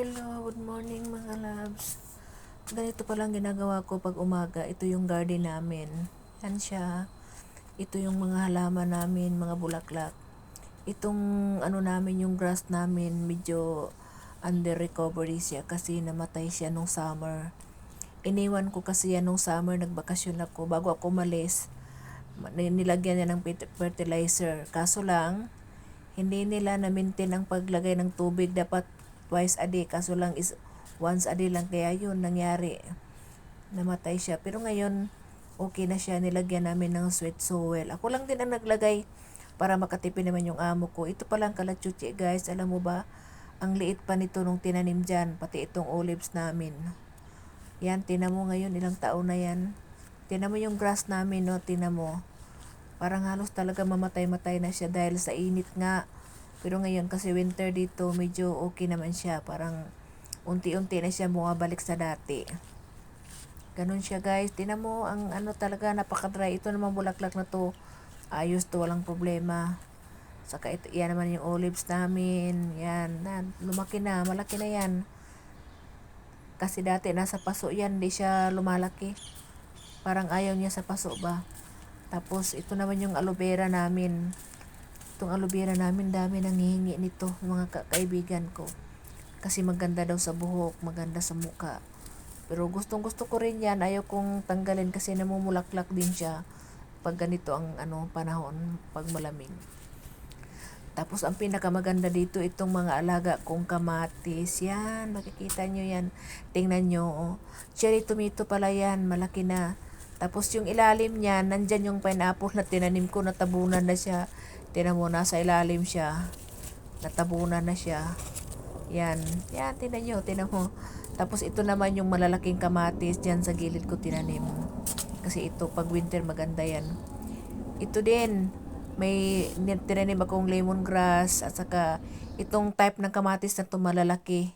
Hello, good morning mga loves. Ganito palang ginagawa ko pag umaga. Ito yung garden namin. Yan siya. Ito yung mga halaman namin, mga bulaklak. Itong namin, yung grass namin, medyo under recovery siya kasi namatay siya nung summer. Iniwan ko kasi yan nung summer, nagbakasyon ako. Bago ako umalis, nilagyan niya ng fertilizer. Kaso lang, hindi nila na-maintain ang paglagay ng tubig. Dapat twice a day. Kaso lang is once a day lang. Kaya yun nangyari. Namatay siya. Pero ngayon, okay na siya. Nilagyan namin ng sweet soil. Ako lang din ang naglagay para makatipid naman yung amo ko. Ito palang kalachuchi guys. Alam mo ba? Ang liit pa nito nung tinanim dyan. Pati itong olives namin. Yan, tinan mo ngayon. Ilang taon na yan. Tinan mo yung grass namin, no? Tinan mo. Parang halos talaga mamatay-matay na siya dahil sa init nga. Pero ngayon kasi winter dito, medyo okay naman siya. Parang unti-unti na siya bumabalik sa dati. Ganun siya guys. Tingnan mo, ang talaga napaka-dry. Ito naman bulaklak na to. Ayos to, walang problema. Saka ito, yan naman yung olives namin. Yan, lumaki na, malaki na yan. Kasi dati nasa paso yan, hindi siya lumalaki. Parang ayaw niya sa paso ba. Tapos ito naman yung aloe vera namin. Itong aloe vera namin, dami nang hihingi nito, mga kaibigan ko. Kasi maganda daw sa buhok, maganda sa muka. Pero gustong gusto ko rin yan, ayaw kong tanggalin kasi namumulaklak din siya pag ganito ang panahon, pag malamig. Tapos ang pinakamaganda dito, itong mga alaga kong kamatis. Yan, makikita nyo yan. Tingnan nyo. Oh. Cherry tomato pala yan, malaki na. Tapos yung ilalim niya, nandyan yung pineapple na tinanim ko, natabunan na siya. Tinan mo, nasa ilalim siya. Natabunan na siya. Yan. Yan, tinan nyo, tinan mo. Tapos ito naman yung malalaking kamatis dyan sa gilid ko tinanim. Kasi ito, pag winter maganda yan. Ito din, may tinanim akong lemongrass at saka itong type ng kamatis na ito malalaki.